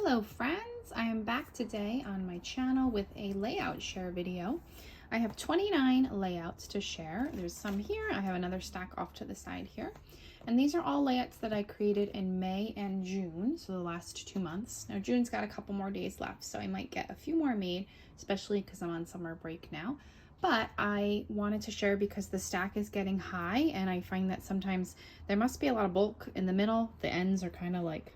Hello friends, I am back today on my channel with a layout share video. I have 29 layouts to share. There's some here, I have another stack off to the side here. And these are all layouts that I created in May and June, so the last 2 months. Now June's got a couple more days left, so I might get a few more made, especially because I'm on summer break now. But I wanted to share because the stack is getting high and I find that sometimes there must be a lot of bulk in the middle. The ends are kind of like,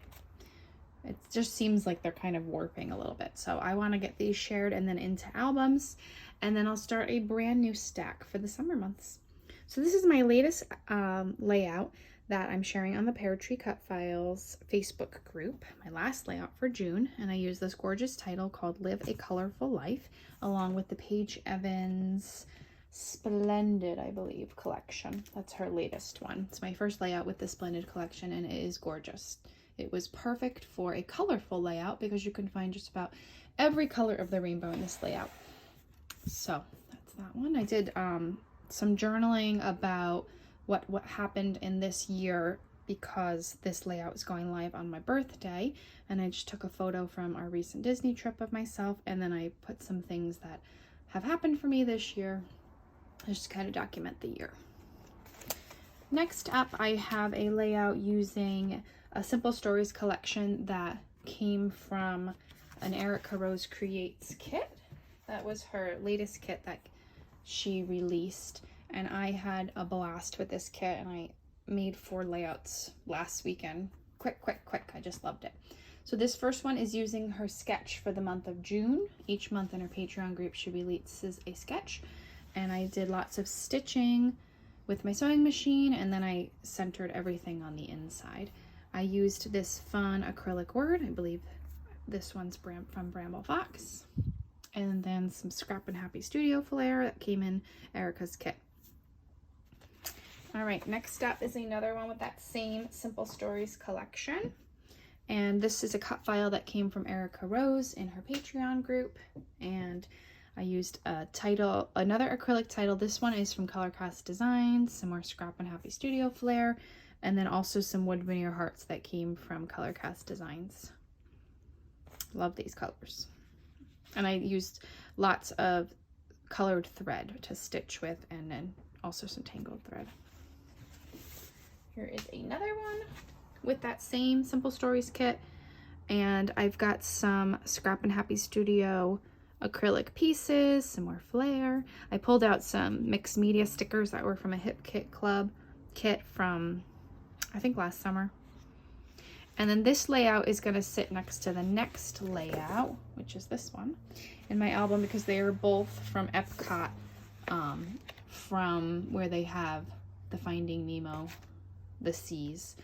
it just seems like they're kind of warping a little bit. So I want to get these shared and then into albums, and then I'll start a brand new stack for the summer months. So this is my latest layout that I'm sharing on the Pear Tree Cut Files Facebook group, my last layout for June, and I use this gorgeous title called Live a Colorful Life, along with the Paige Evans Splendid, I believe, collection. That's her latest one. It's my first layout with the Splendid collection, and it is gorgeous. It was perfect for a colorful layout because you can find just about every color of the rainbow in this layout. So that's that one. I did some journaling about what happened in this year because this layout is going live on my birthday, and I just took a photo from our recent Disney trip of myself, and then I put some things that have happened for me this year. I just kind of document the year. Next up, I have a layout using a Simple Stories collection that came from an Erica Rose Creates kit. That was her latest kit that she released, and I had a blast with this kit, and I made 4 layouts last weekend. Quick, I just loved it. So this first one is using her sketch for the month of June. Each month in her Patreon group she releases a sketch, and I did lots of stitching with my sewing machine, and then I centered everything on the inside. I used this fun acrylic word, I believe this one's from Bramble Fox, and then some Scrap and Happy Studio Flair that came in Erica's kit. All right, next up is another one with that same Simple Stories collection, and this is a cut file that came from Erica Rose in her Patreon group, and I used a title, another acrylic title. This one is from Colorcast Designs, some more Scrap and Happy Studio Flair, and then also some wood veneer hearts that came from Colorcast Designs. Love these colors. And I used lots of colored thread to stitch with, and then also some tangled thread. Here is another one with that same Simple Stories kit, and I've got some Scrap and Happy Studio acrylic pieces, some more flair. I pulled out some mixed media stickers that were from a Kit Club kit from, I think, last summer. And then this layout is going to sit next to the next layout, which is this one, in my album, because they are both from Epcot, from where they have the Finding Nemo, the Seas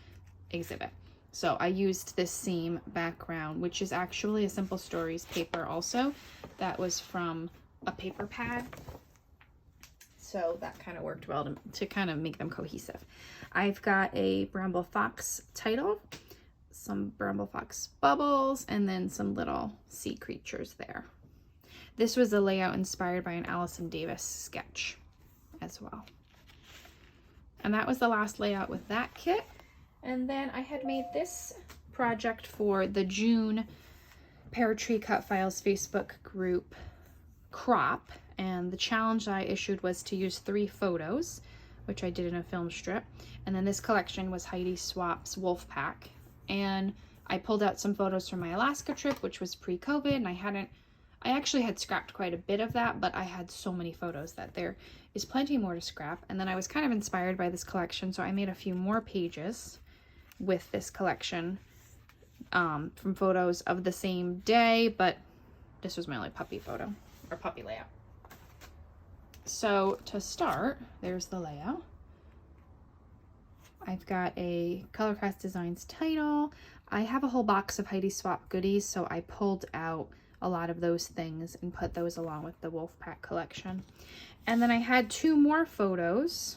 exhibit. So I used this same background, which is actually a Simple Stories paper also, that was from a paper pad. So that kind of worked well to kind of make them cohesive. I've got a Bramble Fox title, some Bramble Fox bubbles, and then some little sea creatures there. This was a layout inspired by an Allison Davis sketch as well. And that was the last layout with that kit. And then I had made this project for the June Pear Tree Cut Files Facebook group crop, and the challenge I issued was to use 3 photos, which I did in a film strip, and then this collection was Heidi Swapp's Wolf Pack, and I pulled out some photos from my Alaska trip, which was pre-COVID, and I actually had scrapped quite a bit of that, but I had so many photos that there is plenty more to scrap. And then I was kind of inspired by this collection, so I made a few more pages with this collection from photos of the same day, but this was my only puppy photo, or puppy layout. So to start, there's the layout. I've got a Colorcast Designs title. I have a whole box of Heidi Swapp goodies, so I pulled out a lot of those things and put those along with the Wolfpack collection. And then I had 2 more photos.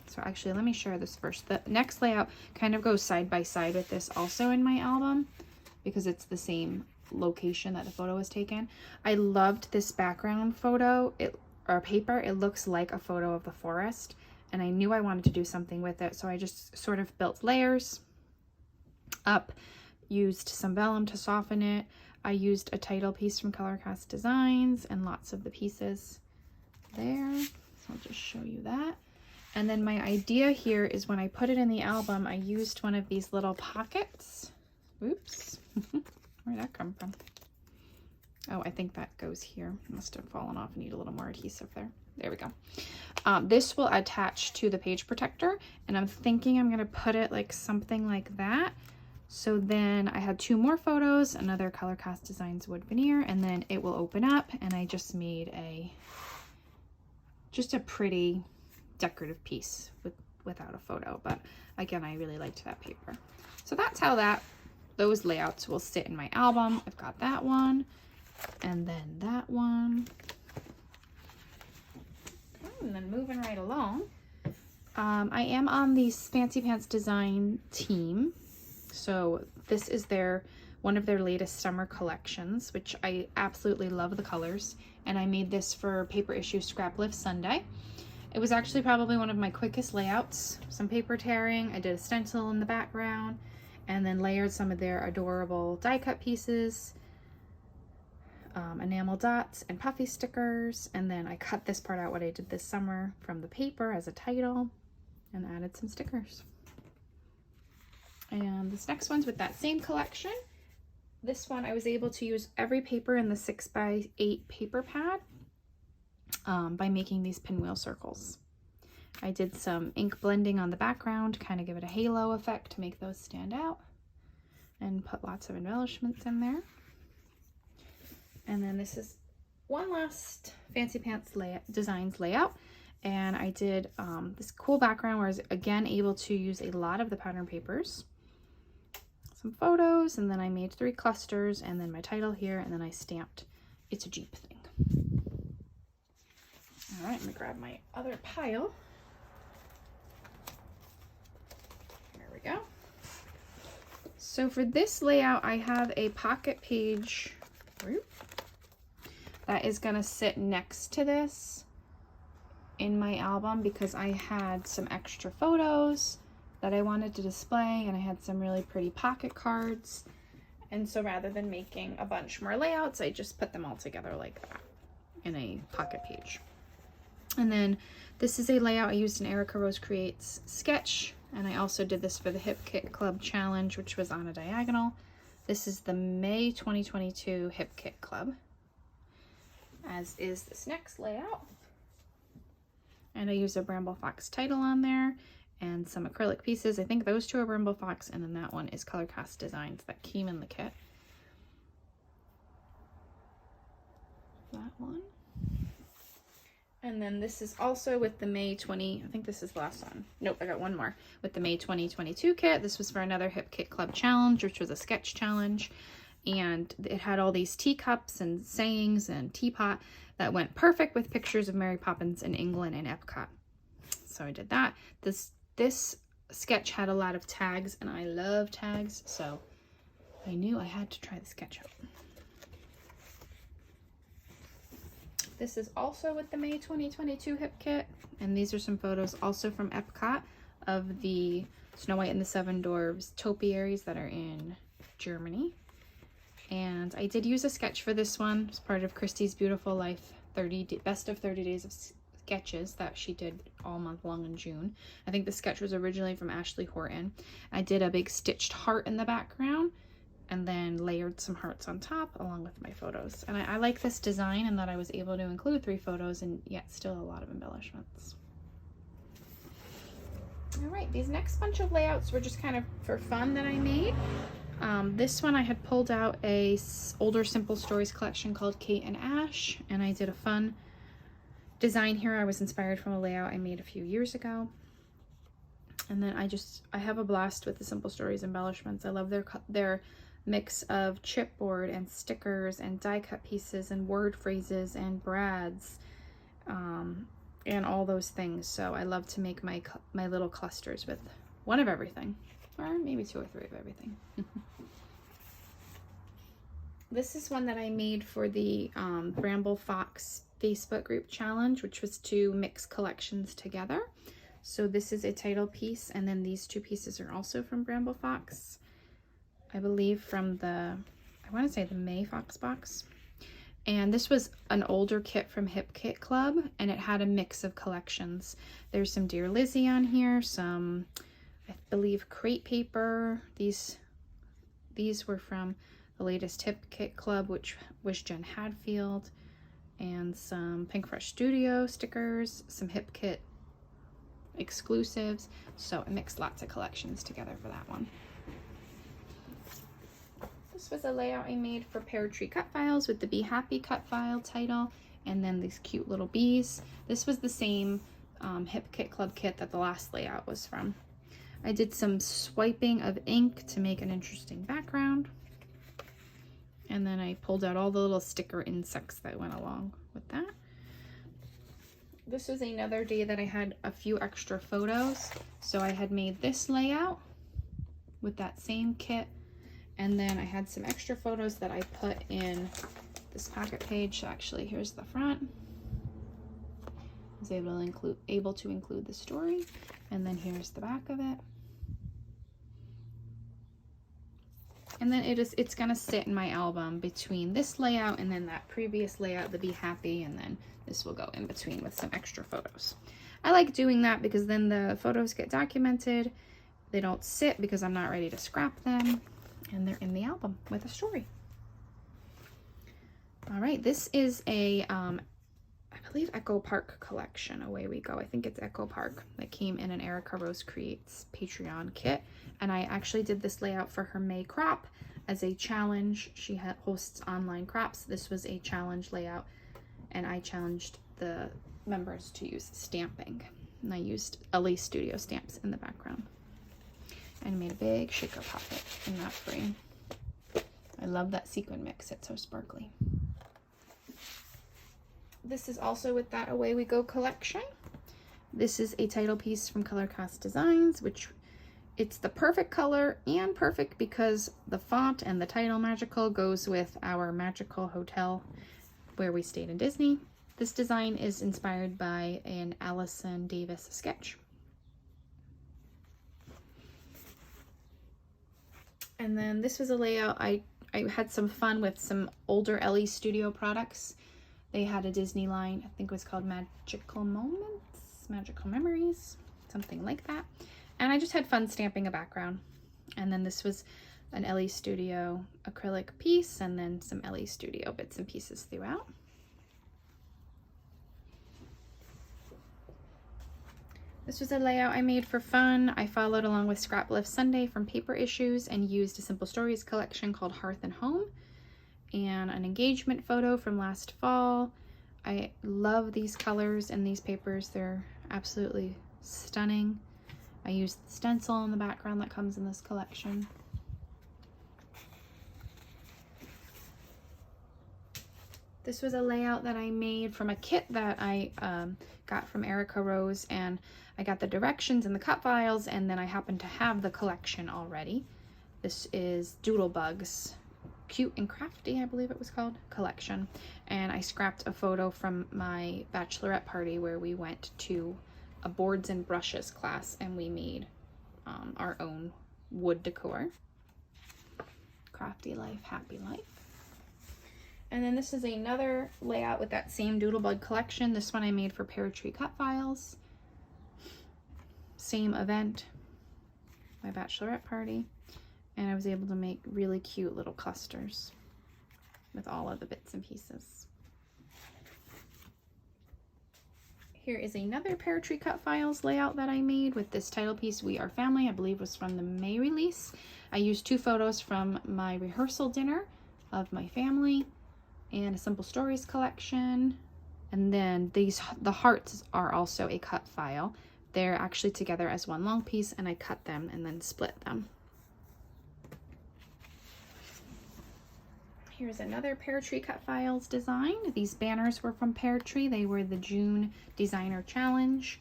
So actually, let me share this first. The next layout kind of goes side by side with this also in my album because it's the same location that the photo was taken. I loved this background photo, or paper. It looks like a photo of the forest, and I knew I wanted to do something with it, so I just sort of built layers up used some vellum to soften it. I used a title piece from Colorcast Designs and lots of the pieces there. So I'll just show you that. And then my idea here is when I put it in the album, I used one of these little pockets. Oops, where'd that come from? Oh, I think that goes here. Must have fallen off. I need a little more adhesive there. There we go. This will attach to the page protector, and I'm thinking I'm gonna put it like something like that. So then I had 2 more photos, another Colorcast Designs wood veneer, and then it will open up, and I just made just a pretty decorative piece without a photo. But again, I really liked that paper. So that's how those layouts will sit in my album. I've got that one, and then that one. Okay, and then moving right along, I am on the Fancy Pants design team. So this is one of their latest summer collections, which I absolutely love the colors. And I made this for Paper Issue Scrap Lift Sunday. It was actually probably one of my quickest layouts. Some paper tearing, I did a stencil in the background, and then layered some of their adorable die cut pieces, enamel dots and puffy stickers. And then I cut this part out, what I did this summer, from the paper as a title, and added some stickers. And this next one's with that same collection. This one I was able to use every paper in the 6x8 paper pad by making these pinwheel circles. I did some ink blending on the background, kind of give it a halo effect to make those stand out, and put lots of embellishments in there. And then this is one last Fancy Pants Designs layout. And I did this cool background where I was again able to use a lot of the pattern papers. Some photos, and then I made 3 clusters, and then my title here, and then I stamped "It's a Jeep" thing. All right, I'm gonna grab my other pile. There we go. So for this layout, I have a pocket page that is gonna sit next to this in my album because I had some extra photos that I wanted to display, and I had some really pretty pocket cards. And so rather than making a bunch more layouts, I just put them all together like that in a pocket page. And then this is a layout I used in Erica Rose Creates sketch, and I also did this for the Kit Club challenge, which was on a diagonal. This is the May 2022 Hip Kit Club, as is this next layout. And I used a Bramble Fox title on there, and some acrylic pieces. I think those 2 are Bramble Fox, and then that one is Colorcast Designs that came in the kit. That one. And then this is also with the May 20, I think this is the last one. Nope, I got one more. With the May 2022 kit. This was for another Hip Kit Club challenge, which was a sketch challenge. And it had all these teacups and sayings and teapot that went perfect with pictures of Mary Poppins in England and Epcot. So I did that. This sketch had a lot of tags, and I love tags, so I knew I had to try the sketch out. This is also with the May 2022 Hip Kit, and these are some photos also from Epcot of the Snow White and the Seven Dwarfs topiaries that are in Germany. And I did use a sketch for this one. It's part of Christy's Beautiful Life Best of 30 Days of Sketches that she did all month long in June. I think the sketch was originally from Ashley Horton. I did a big stitched heart in the background, and then layered some hearts on top along with my photos. And I like this design in that I was able to include 3 photos and yet still a lot of embellishments. All right, these next bunch of layouts were just kind of for fun that I made. This one I had pulled out a older Simple Stories collection called Kate and Ash, and I did a fun design here. I was inspired from a layout I made a few years ago. And then I have a blast with the Simple Stories embellishments. I love their mix of chipboard and stickers and die cut pieces and word phrases and brads and all those things. So I love to make my little clusters with one of everything, or maybe 2 or 3 of everything. This is one that I made for the Bramble Fox Facebook group challenge, which was to mix collections together. So this is a title piece, and then these 2 pieces are also from Bramble Fox. I believe from the, I want to say the May Fox box. And this was an older kit from Kit Club, and it had a mix of collections. There's some Dear Lizzie on here, some, I believe, crate paper. These were from the latest Kit Club, which was Jen Hadfield, and some Pink Fresh Studio stickers, some Kit exclusives. So I mixed lots of collections together for that one. This was a layout I made for Pear Tree cut files with the Be Happy cut file title, and then these cute little bees. This was the same Kit Club kit that the last layout was from. I did some swiping of ink to make an interesting background, and then I pulled out all the little sticker insects that went along with that. This was another day that I had a few extra photos, so I had made this layout with that same kit. And then I had some extra photos that I put in this pocket page. So actually, here's the front. I was able to include the story. And then here's the back of it. And then it's gonna sit in my album between this layout and then that previous layout, the Be Happy, and then this will go in between with some extra photos. I like doing that because then the photos get documented. They don't sit because I'm not ready to scrap them. And they're in the album with a story. All right, this is a, I believe Echo Park collection. Away we go. I think it's Echo Park that came in an Erica Rose Creates Patreon kit. And I actually did this layout for her May crop as a challenge. She hosts online crops. This was a challenge layout, and I challenged the members to use stamping. And I used LA Studio stamps in the background. And made a big shaker pocket in that frame. I love that sequin mix, it's so sparkly. This is also with that Away We Go collection. This is a title piece from Color Cast Designs, which it's the perfect color and perfect because the font and the title Magical goes with our magical hotel where we stayed in Disney. This design is inspired by an Allison Davis sketch. And then this was a layout. I had some fun with some older LE Studio products. They had a Disney line, I think it was called Magical Moments, Magical Memories, something like that. And I just had fun stamping a background. And then this was an LE Studio acrylic piece, and then some LE Studio bits and pieces throughout. This was a layout I made for fun. I followed along with Scrap Lift Sunday from Paper Issues and used a Simple Stories collection called Hearth and Home and an engagement photo from last fall. I love these colors and these papers. They're absolutely stunning. I used the stencil in the background that comes in this collection. This was a layout that I made from a kit that I got from Erica Rose, and I got the directions and the cut files, and then I happened to have the collection already. This is Doodlebug's Cute and Crafty, I believe it was called, collection. And I scrapped a photo from my bachelorette party where we went to a boards and brushes class and we made our own wood decor. Crafty life, happy life. And then this is another layout with that same Doodlebug collection. This one I made for Pear Tree cut files. Same event, my bachelorette party. And I was able to make really cute little clusters with all of the bits and pieces. Here is another Pear Tree cut files layout that I made with this title piece, We Are Family, I believe was from the May release. I used 2 photos from my rehearsal dinner of my family and a Simple Stories collection. And then the hearts are also a cut file. They're actually together as one long piece, and I cut them and then split them. Here's another Pear Tree cut files design. These banners were from Pear Tree. They were the June Designer Challenge.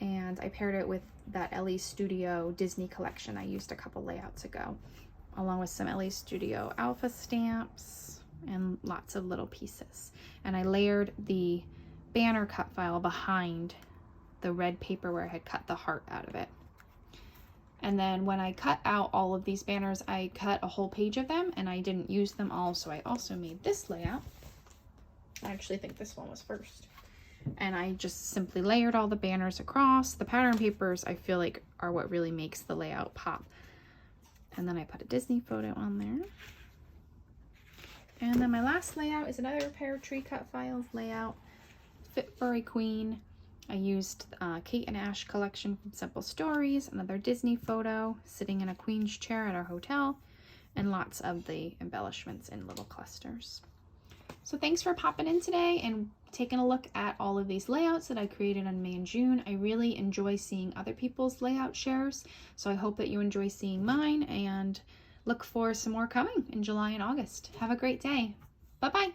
And I paired it with that LE Studio Disney collection I used a couple layouts ago, along with some LE Studio Alpha stamps and lots of little pieces. And I layered the banner cut file behind the red paper where I had cut the heart out of it. And then when I cut out all of these banners, I cut a whole page of them and I didn't use them all. So I also made this layout. I actually think this one was first. And I just simply layered all the banners across. The pattern papers, I feel like, are what really makes the layout pop. And then I put a Disney photo on there. And then my last layout is another Pear Tree Cut Files layout, Fit for a Queen. I used Kate and Ash collection from Simple Stories, another Disney photo, sitting in a queen's chair at our hotel, and lots of the embellishments in little clusters. So thanks for popping in today and taking a look at all of these layouts that I created in May and June. I really enjoy seeing other people's layout shares, so I hope that you enjoy seeing mine, and look for some more coming in July and August. Have a great day. Bye-bye.